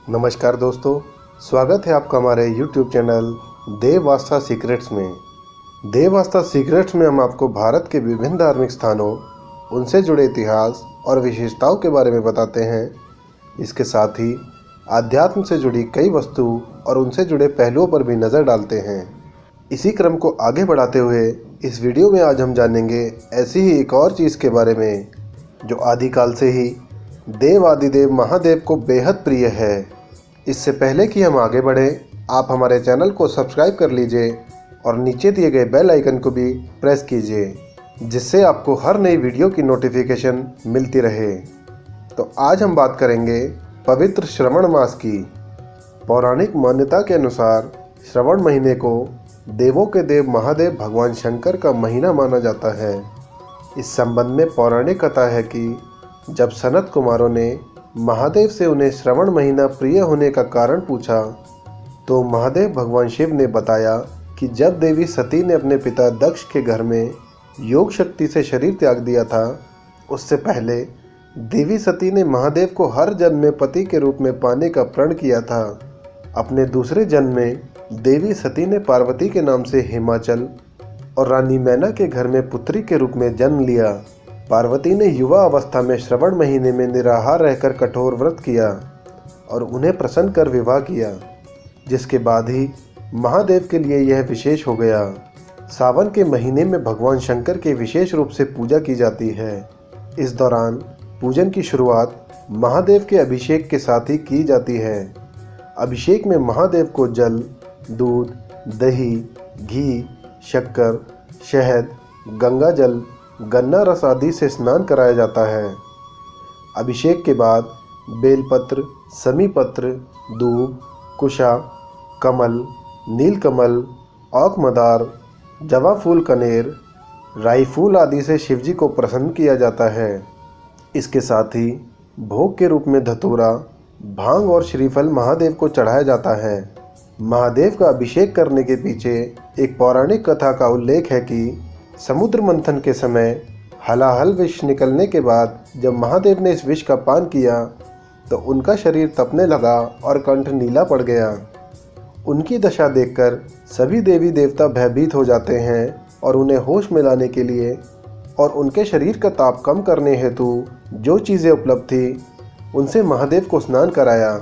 नमस्कार दोस्तों, स्वागत है आपका हमारे YouTube चैनल देव आस्था सीक्रेट्स में। देव आस्था सीक्रेट्स में हम आपको भारत के विभिन्न धार्मिक स्थानों, उनसे जुड़े इतिहास और विशेषताओं के बारे में बताते हैं। इसके साथ ही आध्यात्म से जुड़ी कई वस्तु और उनसे जुड़े पहलुओं पर भी नज़र डालते हैं। इसी क्रम को आगे बढ़ाते हुए इस वीडियो में आज हम जानेंगे ऐसी ही एक और चीज़ के बारे में जो आदिकाल से ही देव आदिदेव महादेव को बेहद प्रिय है। इससे पहले कि हम आगे बढ़ें, आप हमारे चैनल को सब्सक्राइब कर लीजिए और नीचे दिए गए बेल आइकन को भी प्रेस कीजिए, जिससे आपको हर नई वीडियो की नोटिफिकेशन मिलती रहे। तो आज हम बात करेंगे पवित्र श्रवण मास की। पौराणिक मान्यता के अनुसार श्रवण महीने को देवों के देव महादेव भगवान शंकर का महीना माना जाता है। इस संबंध में पौराणिक कथा है कि जब सनत कुमारों ने महादेव से उन्हें श्रवण महीना प्रिय होने का कारण पूछा, तो महादेव भगवान शिव ने बताया कि जब देवी सती ने अपने पिता दक्ष के घर में योग शक्ति से शरीर त्याग दिया था, उससे पहले देवी सती ने महादेव को हर जन्म में पति के रूप में पाने का प्रण किया था। अपने दूसरे जन्म में देवी सती ने पार्वती के नाम से हिमाचल और रानी मैना के घर में पुत्री के रूप में जन्म लिया। पार्वती ने युवा अवस्था में श्रवण महीने में निराहार रहकर कठोर व्रत किया और उन्हें प्रसन्न कर विवाह किया, जिसके बाद ही महादेव के लिए यह विशेष हो गया। सावन के महीने में भगवान शंकर के विशेष रूप से पूजा की जाती है। इस दौरान पूजन की शुरुआत महादेव के अभिषेक के साथ ही की जाती है। अभिषेक में महादेव को जल, दूध, दही, घी, शक्कर, शहद, गंगा जल, गन्ना रस आदि से स्नान कराया जाता है। अभिषेक के बाद बेलपत्र, समीपत्र, दूब, कुशा, कमल, नीलकमल, औक मदार, जवा फूल कनेर, राई फूल आदि से शिवजी को प्रसन्न किया जाता है। इसके साथ ही भोग के रूप में धतूरा, भांग और श्रीफल महादेव को चढ़ाया जाता है। महादेव का अभिषेक करने के पीछे एक पौराणिक कथा का उल्लेख है कि समुद्र मंथन के समय हलाहल विष निकलने के बाद जब महादेव ने इस विष का पान किया तो उनका शरीर तपने लगा और कंठ नीला पड़ गया। उनकी दशा देखकर सभी देवी देवता भयभीत हो जाते हैं और उन्हें होश में लाने के लिए और उनके शरीर का ताप कम करने हेतु जो चीज़ें उपलब्ध थी उनसे महादेव को स्नान कराया।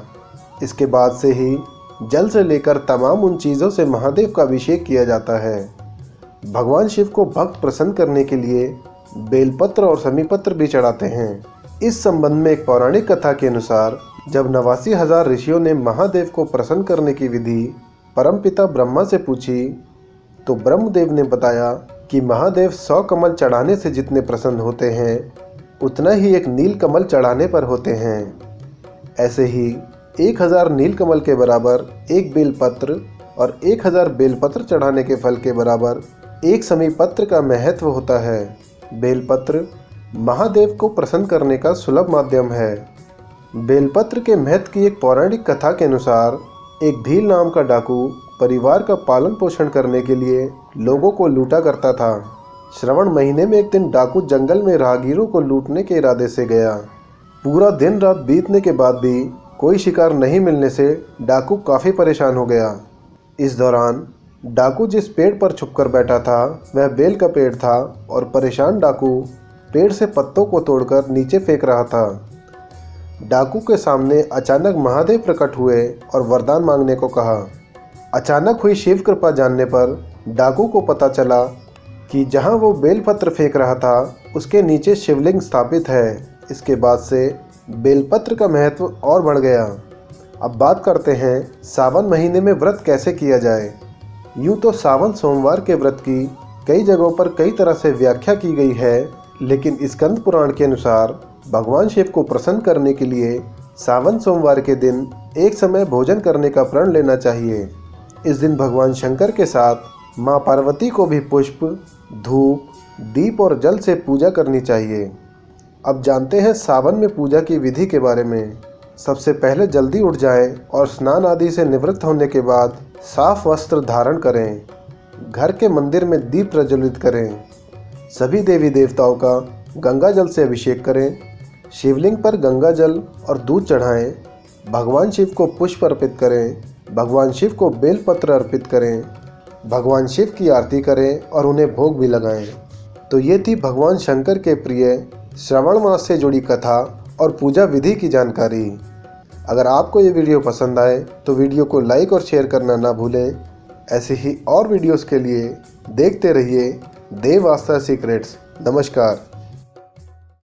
इसके बाद से ही जल से लेकर तमाम उन चीज़ों से महादेव का अभिषेक किया जाता है। भगवान शिव को भक्त प्रसन्न करने के लिए बेलपत्र और समीपत्र भी चढ़ाते हैं। इस संबंध में एक पौराणिक कथा के अनुसार जब 89,000 ऋषियों ने महादेव को प्रसन्न करने की विधि परमपिता ब्रह्मा से पूछी, तो ब्रह्मदेव ने बताया कि महादेव 100 कमल चढ़ाने से जितने प्रसन्न होते हैं उतना ही एक नील कमल चढ़ाने पर होते हैं। ऐसे ही 1000 नील कमल के बराबर एक बेलपत्र और 1000 बेलपत्र चढ़ाने के फल के बराबर एक समीपत्र का महत्व होता है। बेलपत्र महादेव को प्रसन्न करने का सुलभ माध्यम है। बेलपत्र के महत्व की एक पौराणिक कथा के अनुसार एक भील नाम का डाकू परिवार का पालन पोषण करने के लिए लोगों को लूटा करता था। श्रवण महीने में एक दिन डाकू जंगल में राहगीरों को लूटने के इरादे से गया। पूरा दिन रात बीतने के बाद भी कोई शिकार नहीं मिलने से डाकू काफ़ी परेशान हो गया। इस दौरान डाकू जिस पेड़ पर छुपकर बैठा था वह बेल का पेड़ था और परेशान डाकू पेड़ से पत्तों को तोड़कर नीचे फेंक रहा था। डाकू के सामने अचानक महादेव प्रकट हुए और वरदान मांगने को कहा। अचानक हुई शिव कृपा जानने पर डाकू को पता चला कि जहां वो बेलपत्र फेंक रहा था उसके नीचे शिवलिंग स्थापित है। इसके बाद से बेलपत्र का महत्व और बढ़ गया। अब बात करते हैं सावन महीने में व्रत कैसे किया जाए। यूँ तो सावन सोमवार के व्रत की कई जगहों पर कई तरह से व्याख्या की गई है, लेकिन स्कंद पुराण के अनुसार भगवान शिव को प्रसन्न करने के लिए सावन सोमवार के दिन एक समय भोजन करने का प्रण लेना चाहिए। इस दिन भगवान शंकर के साथ माँ पार्वती को भी पुष्प, धूप, दीप और जल से पूजा करनी चाहिए। अब जानते हैं सावन में पूजा की विधि के बारे में। सबसे पहले जल्दी उठ जाएं और स्नान आदि से निवृत्त होने के बाद साफ वस्त्र धारण करें। घर के मंदिर में दीप प्रज्वलित करें। सभी देवी देवताओं का गंगा जल से अभिषेक करें। शिवलिंग पर गंगा जल और दूध चढ़ाएं, भगवान शिव को पुष्प अर्पित करें, भगवान शिव को बेलपत्र अर्पित करें, भगवान शिव की आरती करें और उन्हें भोग भी लगाएं। तो ये थी भगवान शंकर के प्रिय श्रावण मास से जुड़ी कथा और पूजा विधि की जानकारी। अगर आपको ये वीडियो पसंद आए तो वीडियो को लाइक और शेयर करना ना भूलें। ऐसे ही और वीडियोस के लिए देखते रहिए देव आस्था सीक्रेट्स। नमस्कार।